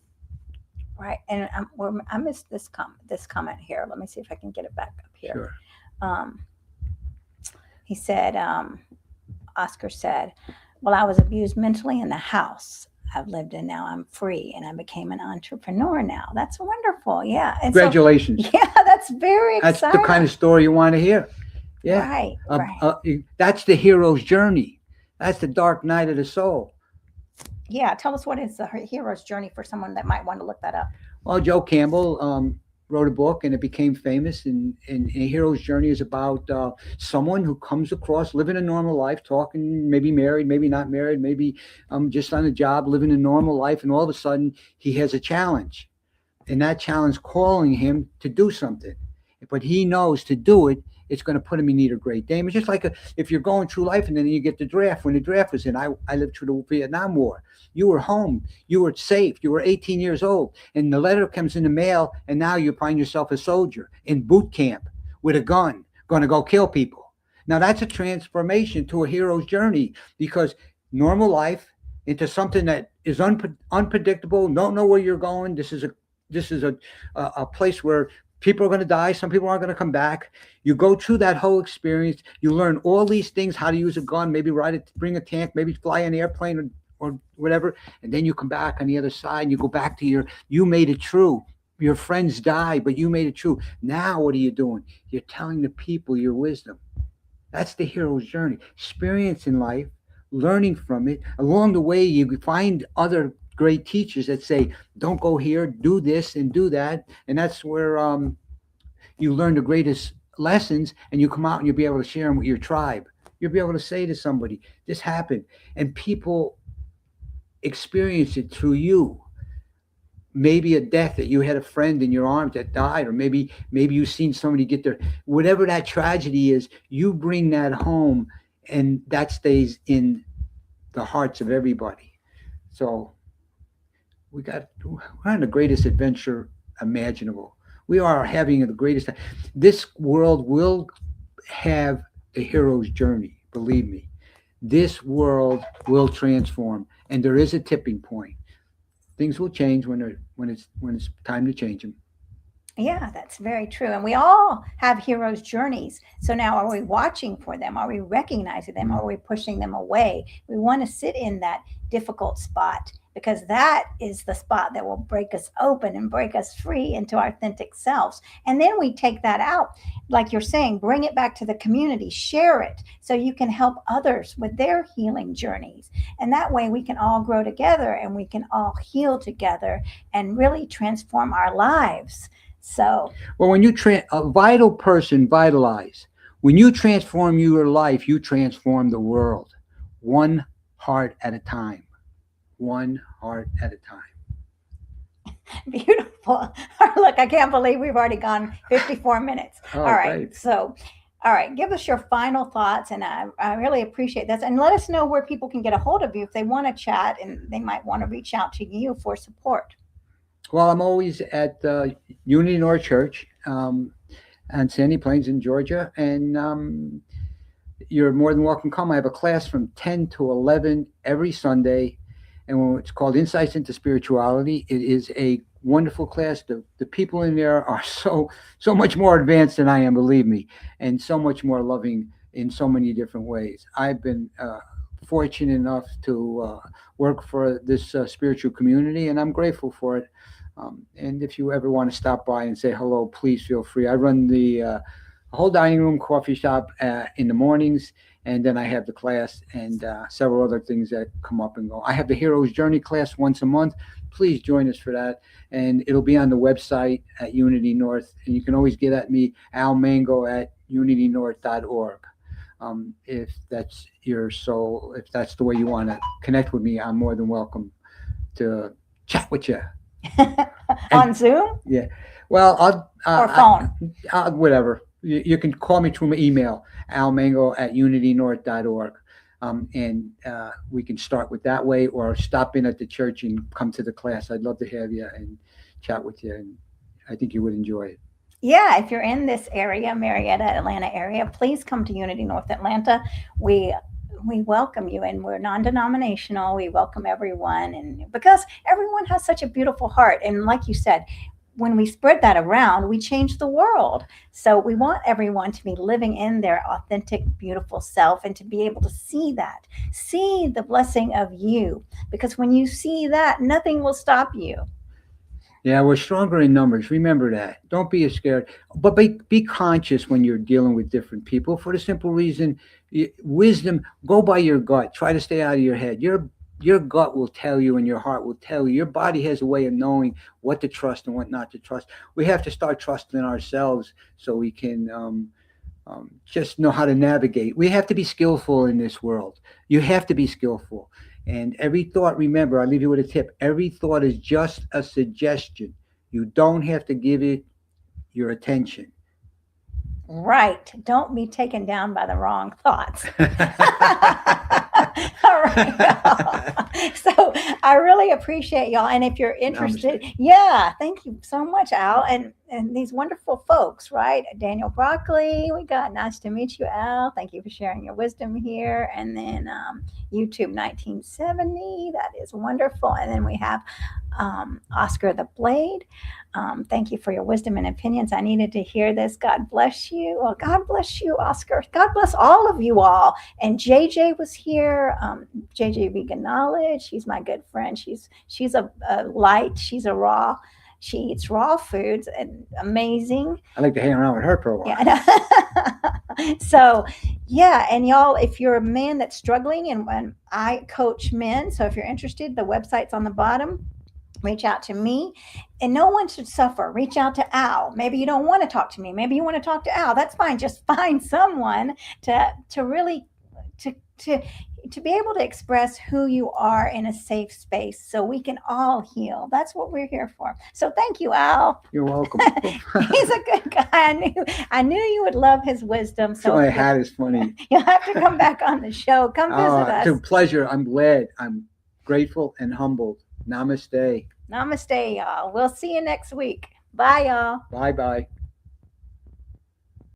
Right. And I missed this comment here. Let me see if I can get it back up here. Sure. Um, he said, Oscar said, "Well, I was abused mentally in the house I've lived in. Now I'm free, and I became an entrepreneur now." That's wonderful. Yeah. And so, Congratulations. yeah, that's very That's the exciting. kind of story you want to hear. Yeah. Right. Uh, Right. uh, that's the hero's journey. That's the dark night of the soul. Yeah. Tell us, what is the hero's journey for someone that might want to look that up? Well, Joe Campbell wrote a book and it became famous. And a hero's journey is about someone who comes across living a normal life, talking, maybe married, maybe not married, maybe just on a job, living a normal life. And all of a sudden, he has a challenge. And that challenge calling him to do something. But he knows to do it, it's going to put him in need of great damage. Just like if you're going through life and then you get the draft. When the draft was in, I lived through the Vietnam War. You were home, you were safe, you were 18 years old, and the letter comes in the mail, and now you find yourself a soldier in boot camp with a gun, going to go kill people. Now that's a transformation to a hero's journey because normal life into something that is unpredictable. Don't know where you're going. This is a place where people are going to die. Some people aren't going to come back. You go through that whole experience. You learn all these things: how to use a gun, maybe ride it, bring a tank, maybe fly an airplane, or whatever. And then you come back on the other side. And you go back to you made it true. Your friends died, but you made it true. Now what are you doing? You're telling the people your wisdom. That's the hero's journey. Experience in life, learning from it. Along the way, you find other great teachers that say, don't go here, do this and do that. And that's where you learn the greatest lessons, and you come out and you'll be able to share them with your tribe. You'll be able to say to somebody, this happened. And people experience it through you. Maybe a death that you had a friend in your arms that died, or maybe you've seen somebody get their whatever that tragedy is, you bring that home, and that stays in the hearts of everybody. So we're on the greatest adventure imaginable. We are having the greatest. This world will have a hero's journey. Believe me, this world will transform, and there is a tipping point. Things will change when it's time to change them. Yeah, that's very true. And we all have heroes' journeys. So now, are we watching for them? Are we recognizing them? Are we pushing them away? We want to sit in that difficult spot, because that is the spot that will break us open and break us free into our authentic selves. And then we take that out, like you're saying, bring it back to the community, share it so you can help others with their healing journeys. And that way we can all grow together and we can all heal together and really transform our lives. So, Well, when a vital person vitalize, when you transform your life, you transform the world, one heart at a time. One heart at a time. beautiful. Look, I can't believe we've already gone 54 minutes. Oh, All right. great. So, All right, give us your final thoughts, and I really appreciate this. And let us know where people can get a hold of you if they want to chat and they might want to reach out to you for support. Well, I'm always at Unity North Church on Sandy Plains in Georgia, and you're more than welcome to come. I have a class from 10 to 11 every Sunday, and it's called Insights into Spirituality. It is a wonderful class. The people in there are so much more advanced than I am, believe me, and so much more loving in so many different ways. I've been fortunate enough to work for this spiritual community, and I'm grateful for it. And if you ever want to stop by and say hello, please feel free. I run the whole dining room, coffee shop in the mornings, and then I have the class and several other things that come up and go. I have the Hero's Journey class once a month. Please join us for that, and it'll be on the website at Unity North, and you can always get at me, Al Mango at unitynorth.org. If that's if that's the way you want to connect with me, I'm more than welcome to chat with you. On Zoom? Yeah. Well, or phone? Whatever. You can call me through my email, almango@unitynorth.org. And we can start with that way, or stop in at the church and come to the class. I'd love to have you and chat with you, and I think you would enjoy it. Yeah, if you're in this area, Marietta, Atlanta area, please come to Unity North Atlanta. We welcome you, and we're non-denominational. We welcome everyone, and because everyone has such a beautiful heart, and like you said, when we spread that around, we change the world. So we want everyone to be living in their authentic, beautiful self, and to be able to see the blessing of you, because when you see that, nothing will stop you. Yeah, we're stronger in numbers. Remember that. Don't be scared, but be conscious when you're dealing with different people, for the simple reason, wisdom, go by your gut. Try to stay out of your head. Your gut will tell you, and your heart will tell you. Your body has a way of knowing what to trust and what not to trust. We have to start trusting ourselves so we can just know how to navigate. We have to be skillful in this world. You have to be skillful. And every thought, remember, I'll leave you with a tip. Every thought is just a suggestion. You don't have to give it your attention. Right. Don't be taken down by the wrong thoughts. All right. So I really appreciate y'all. And if you're interested, yeah, thank you so much, Al. And these wonderful folks, right? Daniel Broccoli, we got nice to meet you, Al. Thank you for sharing your wisdom here. And then YouTube 1970, that is wonderful. And then we have Oscar the Blade. Thank you for your wisdom and opinions. I needed to hear this. God bless you. Well, God bless you, Oscar. God bless all of you all. And JJ was here. JJ Vegan Knowledge. She's my good friend. She's a light. She's a raw. She eats raw foods and amazing. I like to hang around with her for a while. Yeah. So, yeah. And y'all, if you're a man that's struggling, and I coach men, so if you're interested, the website's on the bottom. Reach out to me, and no one should suffer. Reach out to Al. Maybe you don't want to talk to me. Maybe you want to talk to Al. That's fine. Just find someone to really to be able to express who you are in a safe space, so we can all heal. That's what we're here for. So thank you, Al. You're welcome. He's a good guy. I knew you would love his wisdom. So my hat is funny. You'll have to come back on the show. Come visit us. It's a pleasure. I'm glad. I'm grateful and humbled. Namaste. Namaste, y'all. We'll see you next week. Bye, y'all. Bye-bye.